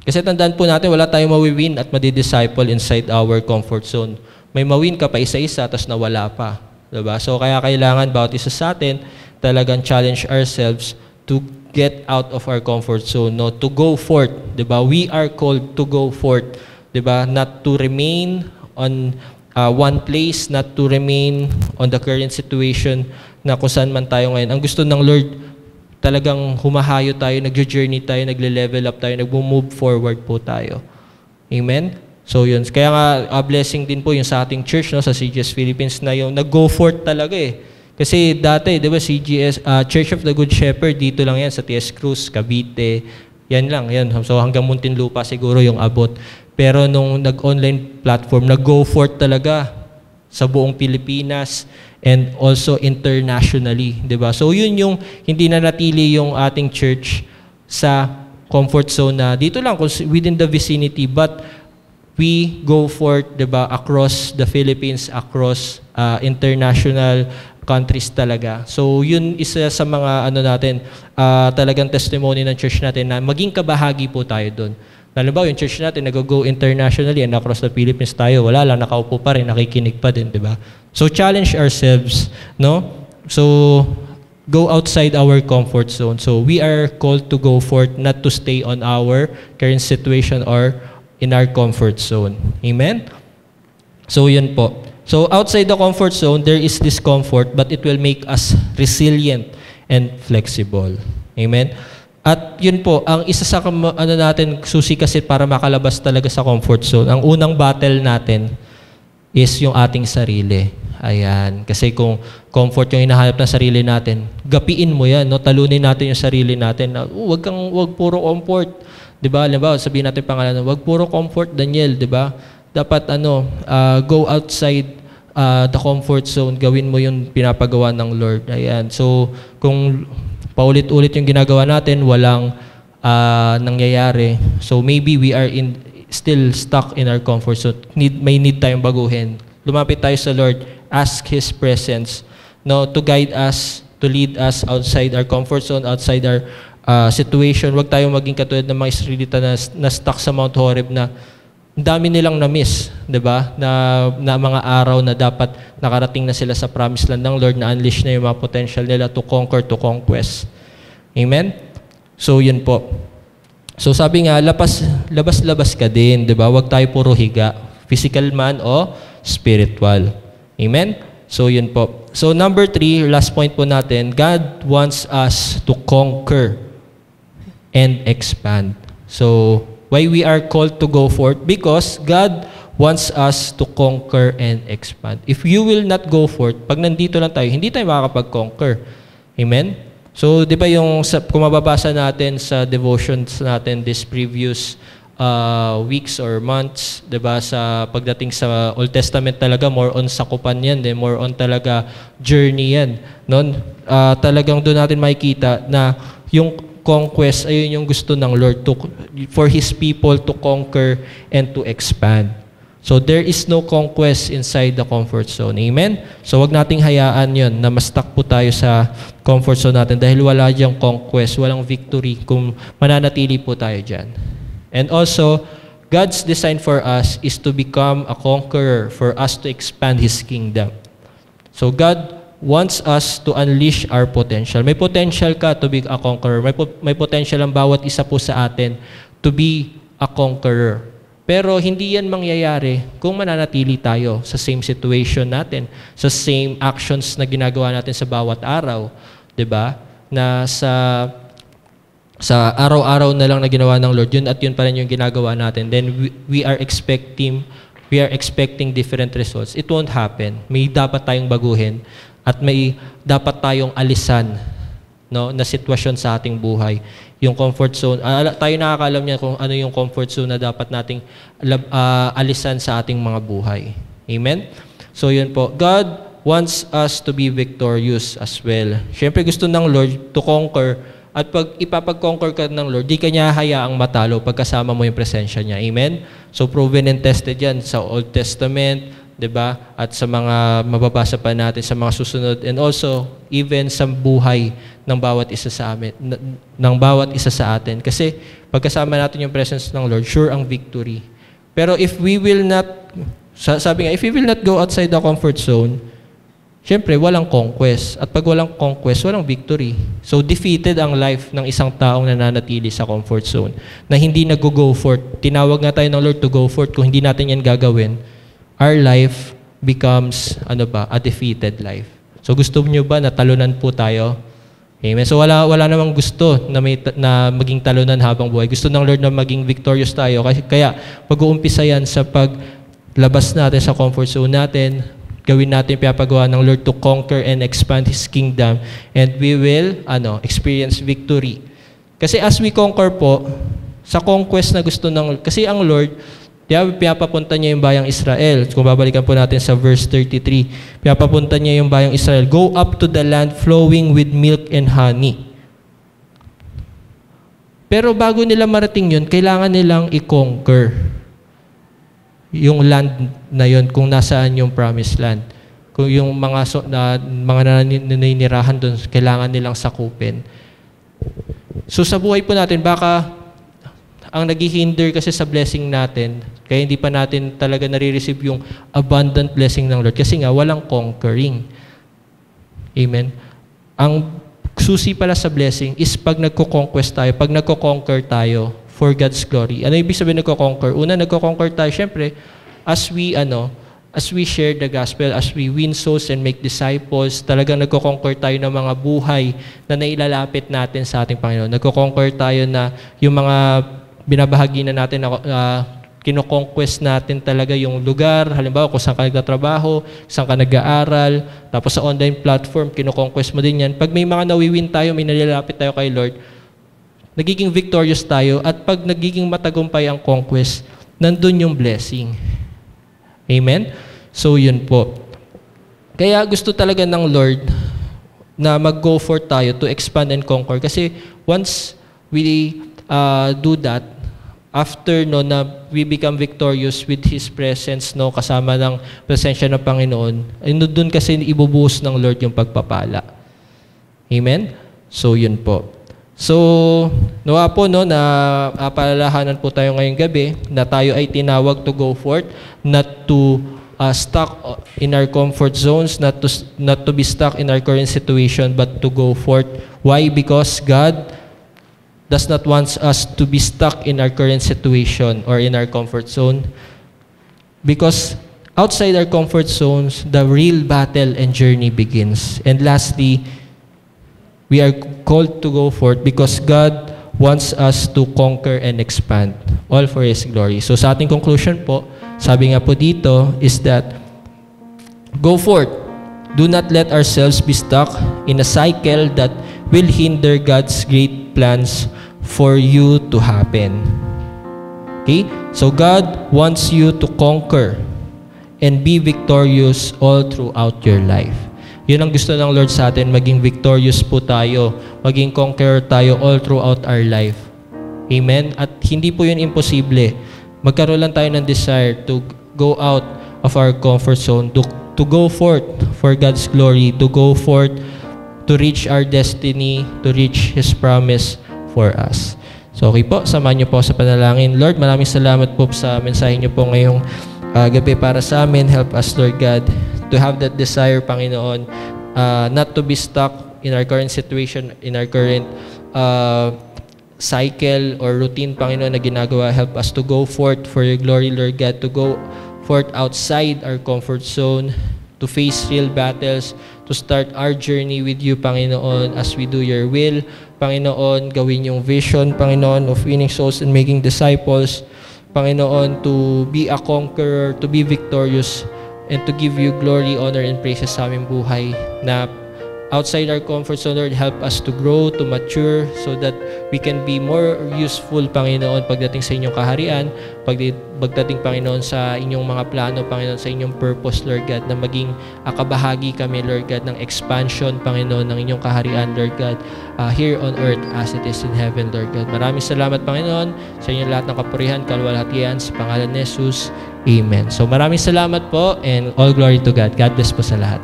Speaker 5: Kasi tandaan po natin, wala tayong mawiwin at madidisciple inside our comfort zone. May mawin ka pa isa-isa, tapos nawala pa. Diba? So, kaya kailangan bawat isa sa atin, talagang challenge ourselves to get out of our comfort zone, no? To go forth. Diba? We are called to go forth. Diba? Not to remain on one place, not to remain on the current situation na kung saan man tayo ngayon. Ang gusto ng Lord, talagang humahayo tayo, nag-journey tayo, nagle-level up tayo, nag-move forward po tayo. Amen? So yun, kaya nga blessing din po yung sa ating church, no, sa CGS Philippines na yung nag-go forth talaga Kasi dati, di ba, CGS, Church of the Good Shepherd, dito lang yan, sa TS Cruz, Cavite, yan lang, yan. So hanggang Muntinlupa siguro yung abot. Pero nung nag-online platform, nag-go forth talaga sa buong Pilipinas and also internationally, di ba? So yun yung hindi na natili yung ating church sa comfort zone na dito lang, within the vicinity, but we go forth, diba, across the Philippines, across international countries talaga. So, yun isa sa mga talagang testimony ng church natin na maging kabahagi po tayo doon. Halimbawa, yung church natin nag-go internationally and across the Philippines tayo, wala lang, nakaupo pa rin, nakikinig pa din, diba? So, challenge ourselves, no? So, go outside our comfort zone. So, we are called to go forth, not to stay on our current situation or in our comfort zone. Amen? So, yun po. So, outside the comfort zone, there is discomfort, but it will make us resilient and flexible. Amen? At yun po, ang isa sa natin susi kasi para makalabas talaga sa comfort zone, ang unang battle natin is yung ating sarili. Ayan. Kasi kung comfort yung hinahanap ng sarili natin, gapiin mo yan, no? Talunin natin yung sarili natin. Wag puro comfort. Diba? Halimbawa, sabihin natin pangalan, wag puro comfort, Daniel, diba? Dapat go outside the comfort zone, gawin mo yung pinapagawa ng Lord. Ayan. So, kung paulit-ulit yung ginagawa natin, walang nangyayari. So, maybe we are still stuck in our comfort zone. May need tayong baguhin. Lumapit tayo sa Lord, ask His presence, no, to guide us, to lead us outside our comfort zone, outside our situation. Huwag tayong maging katulad ng mga Israelita na stuck sa Mount Horeb na Ang dami nilang na-miss, 'di ba? Na mga araw na dapat nakarating na sila sa promised land ng Lord, na unleash na yung mga potential nila to conquer, to conquest. Amen? So, yun po. So, sabi nga, labas-labas ka din, 'di ba? Huwag tayo puro higa. Physical man o spiritual. Amen? So, yun po. So, number 3, last point po natin, God wants us to conquer and expand. So, why we are called to go forth? Because God wants us to conquer and expand. If you will not go forth, pag nandito lang tayo, hindi tayo makakapag-conquer. Amen? So, di ba kung mababasa natin sa devotions natin this previous weeks or months, di ba, sa pagdating sa Old Testament talaga, more on sakupan yan, more on talaga journey yan. Talagang doon natin makikita na yung conquest, ayun yung gusto ng Lord for His people to conquer and to expand. So there is no conquest inside the comfort zone. Amen? So wag nating hayaan yun na ma-stuck po tayo sa comfort zone natin dahil wala diyang conquest, walang victory kung mananatili po tayo dyan. And also, God's design for us is to become a conqueror, for us to expand His kingdom. So God wants us to unleash our potential. May potential ka to be a conqueror. May potential ang bawat isa po sa atin to be a conqueror. Pero hindi yan mangyayari kung mananatili tayo sa same situation natin, sa same actions na ginagawa natin sa bawat araw. 'Di ba? Na sa araw-araw na lang na ginawa ng Lord, yun at yun pa rin yung ginagawa natin. Then we are expecting different results. It won't happen. May dapat tayong baguhin at may dapat tayong alisan, no, na sitwasyon sa ating buhay. Yung comfort zone, tayo nakakaalam niya kung ano yung comfort zone na dapat nating alisan sa ating mga buhay. Amen? So yun po. God wants us to be victorious as well. Siyempre gusto ng Lord to conquer, at pag ipapag-conquer ka ng Lord, di ka niya hayaang matalo pagkasama mo yung presensya niya. Amen? So proven and tested yan sa Old Testament, 'di ba? At sa mga mababasa pa natin sa mga susunod, and also even sa buhay ng bawat isa sa amin, ng bawat isa sa atin. Kasi pagkasama natin yung presence ng Lord, sure ang victory. Pero if we will not, sabi nga, if we will not go outside the comfort zone, syempre walang conquest. At pag walang conquest, walang victory. So defeated ang life ng isang taong nananatili sa comfort zone, na hindi nag-go forth. Tinawag nga tayo ng Lord to go forth. Kung hindi natin yan gagawin, our life becomes, a defeated life. So gusto niyo ba na talunan po tayo? Amen. So wala namang gusto na maging talunan habang buhay. Gusto ng Lord na maging victorious tayo. Kaya pag-uumpisa yan sa paglabas natin sa comfort zone natin, gawin natin pinapagawa ng Lord to conquer and expand His kingdom, and we will experience victory. Kasi as we conquer po, sa conquest na gusto ng Lord, kasi ang Lord, pinapapunta niya yung bayang Israel. Kung babalikan po natin sa verse 33, pinapapunta niya yung bayang Israel, go up to the land flowing with milk and honey. Pero bago nila marating yun, kailangan nilang i-conquer yung land na yun, kung nasaan yung promised land. Kung yung mga naninirahan doon, kailangan nilang sakupin. So sa buhay po natin, baka ang naghihinder kasi sa blessing natin, kaya hindi pa natin talaga nare-receive yung abundant blessing ng Lord. Kasi nga, walang conquering. Amen? Ang susi pala sa blessing is pag nagko-conquest tayo, pag nagko-conquer tayo for God's glory. Ano ibig sabihin nagko-conquer? Una, nagko-conquer tayo, syempre, as we share the gospel, as we win souls and make disciples, talagang nagko-conquer tayo ng mga buhay na nailalapit natin sa ating Panginoon. Nagko-conquer tayo na yung mga binabahagi na natin, kino-conquest natin talaga yung lugar, halimbawa kung saan ka nagtatrabaho, saan ka nag-aaral, tapos sa online platform, kino-conquest mo din yan. Pag may mga nawiwin tayo, may nalalapit tayo kay Lord, nagiging victorious tayo, at pag nagiging matagumpay ang conquest, nandun yung blessing. Amen? So, yun po. Kaya gusto talaga ng Lord na mag-go forth tayo to expand and conquer. Kasi once we do that, after na we become victorious with His presence, kasama ng presensya ng Panginoon, doon kasi ibubuhos ng Lord yung pagpapala. Amen? So, yun po. So, nawa po no, na paalalahanan po tayo ngayong gabi na tayo ay tinawag to go forth, not to stuck in our comfort zones, not to be stuck in our current situation, but to go forth. Why? Because God does not want us to be stuck in our current situation or in our comfort zone. Because outside our comfort zones, the real battle and journey begins. And lastly, we are called to go forth because God wants us to conquer and expand, all for His glory. So sa ating conclusion po, sabi nga po dito is that, go forth. Do not let ourselves be stuck in a cycle that will hinder God's great plans for you to happen. Okay? So God wants you to conquer and be victorious all throughout your life. Yun ang gusto ng Lord sa atin, maging victorious po tayo, maging conqueror tayo all throughout our life. Amen? At hindi po yun imposible. Magkaroon lang tayo ng desire to go out of our comfort zone, to go forth for God's glory, to go forth to reach our destiny, to reach His promise for us. So okay po, samahan niyo po sa panalangin. Lord, maraming salamat po sa mensahe niyo po ngayong gabi para sa amin. Help us, Lord God, to have that desire, Panginoon, not to be stuck in our current situation, in our current cycle or routine, Panginoon, na ginagawa. Help us to go forth for your glory, Lord God, to go forth outside our comfort zone, to face real battles, to start our journey with you, Panginoon, as we do your will. Panginoon, gawin yung vision, Panginoon, of winning souls and making disciples. Panginoon, to be a conqueror, to be victorious, and to give you glory, honor, and praises sa aming buhay. Na outside our comfort zone, Lord, help us to grow, to mature, so that we can be more useful, Panginoon, pagdating sa inyong kaharian, pagdating, Panginoon, sa inyong mga plano, Panginoon, sa inyong purpose, Lord God, na maging kabahagi kami, Lord God, ng expansion, Panginoon, ng inyong kaharian, Lord God, here on earth as it is in heaven, Lord God. Maraming salamat, Panginoon, sa inyong lahat ng kapurihan, kalwalhatian, sa pangalan ni Jesus. Amen. So maraming salamat po, and all glory to God. God bless po sa lahat.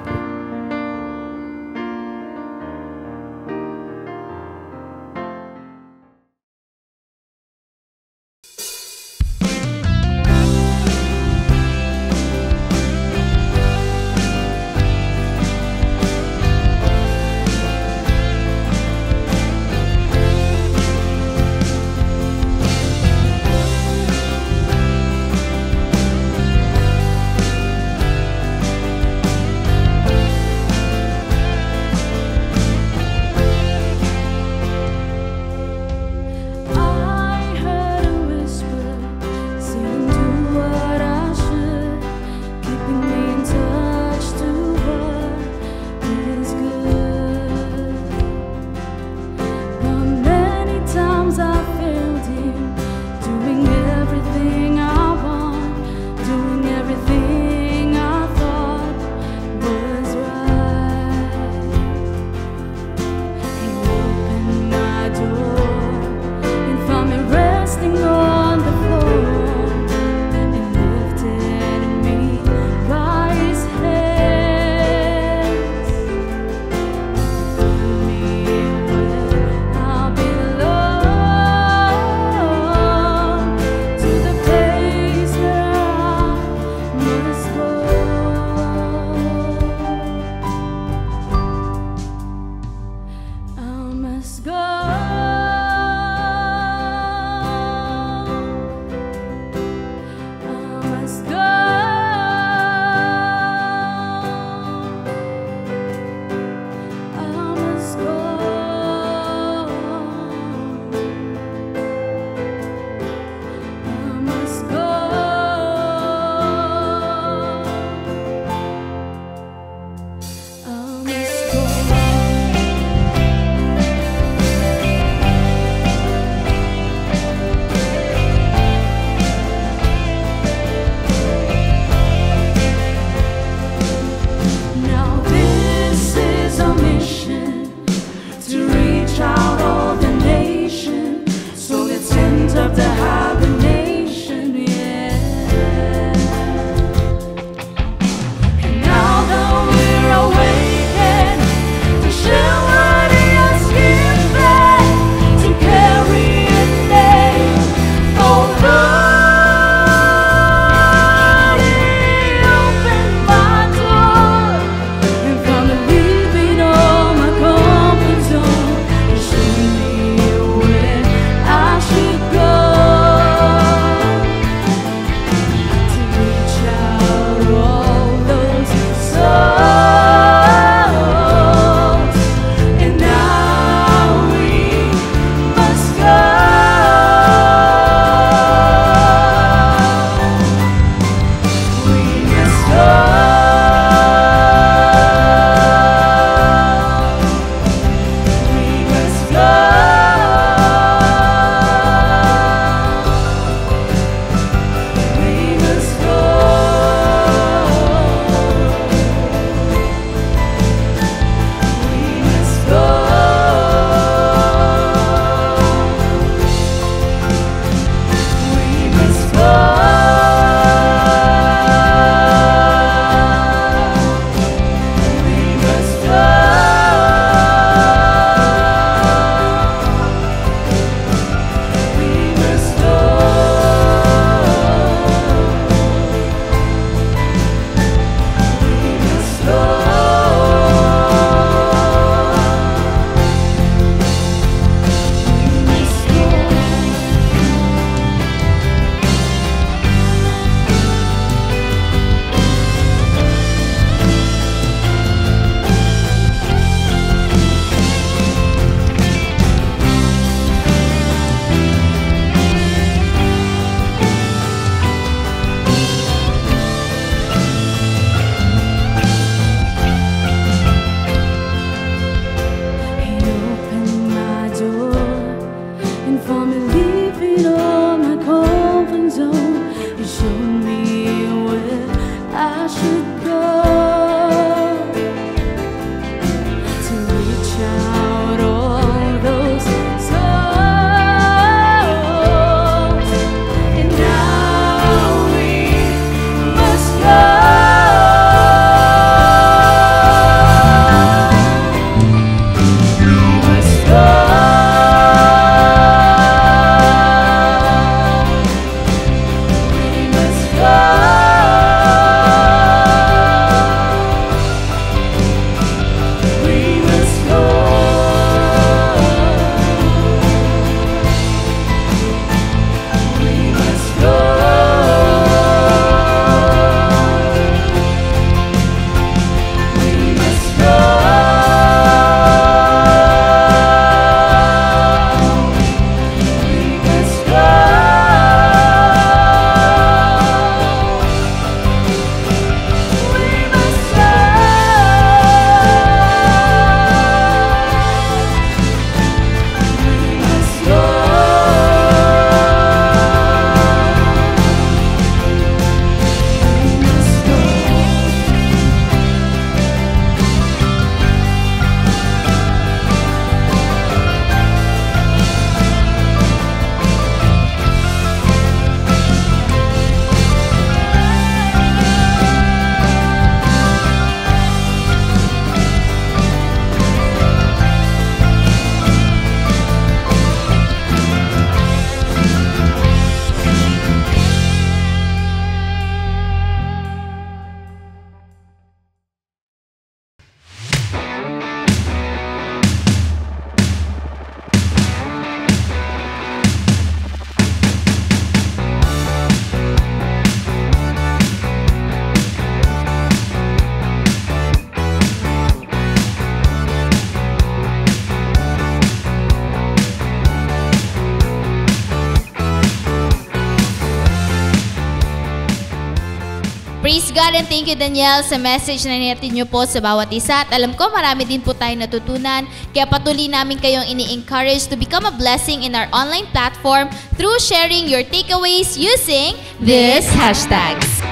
Speaker 1: God and thank you, Danielle, sa message na natin nyo po sa bawat isa. At alam ko, marami din po tayo natutunan. Kaya patuloy namin kayong ini-encourage to become a blessing in our online platform through sharing your takeaways using these hashtags.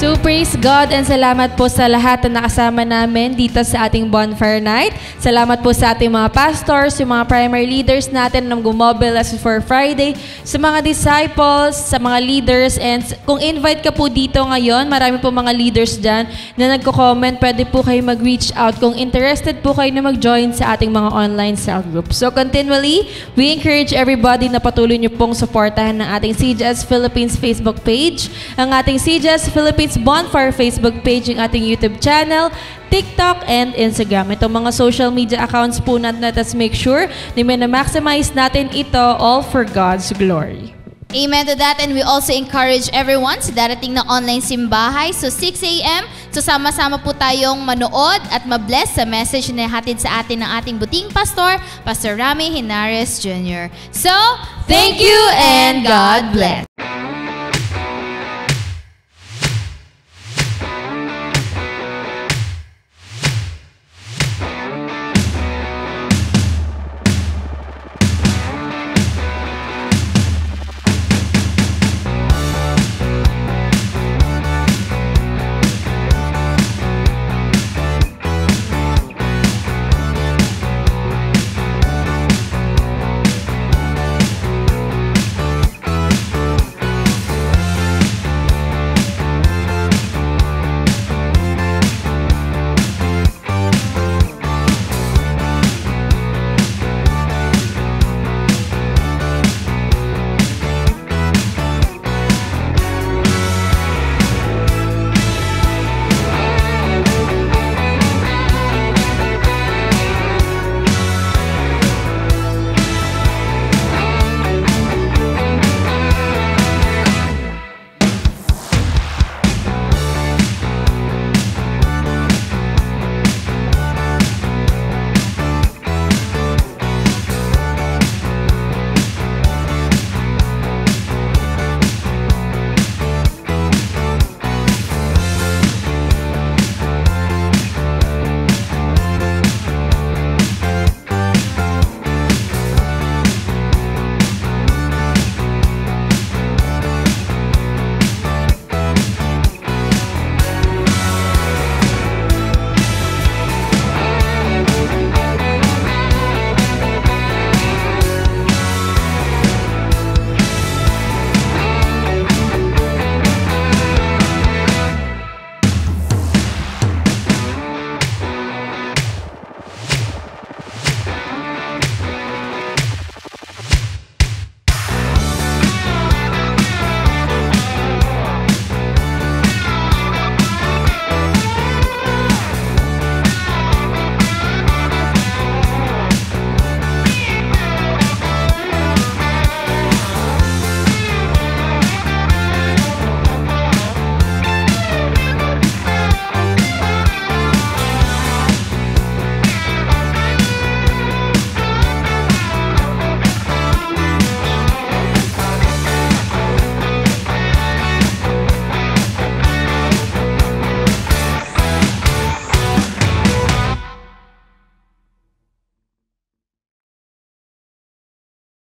Speaker 2: So praise God and salamat po sa lahat na nakasama namin dito sa ating Bonfire Night. Salamat po sa ating mga pastors, yung mga primary leaders natin na gumobilize for Friday, sa mga disciples, sa mga leaders, and kung invite ka po dito ngayon, marami po mga leaders dyan na nagko-comment, pwede po kayo mag-reach out kung interested po kayo na mag-join sa ating mga online cell group. So continually, we encourage everybody na patuloy nyo pong supportahan ng ating CJS Philippines Facebook page, ang ating CJS Philippines Bonfire Facebook page, yung ating YouTube channel, TikTok, and Instagram. Itong mga social media accounts po natin, let's make sure na maximize natin ito all for God's glory.
Speaker 1: Amen to that, and we also encourage everyone sa darating na online simbahay. So 6 a.m. So sama-sama po tayong manood at mabless sa message na hatid sa atin ng ating buting pastor, Pastor Rami Henares Jr. So, thank you and God bless.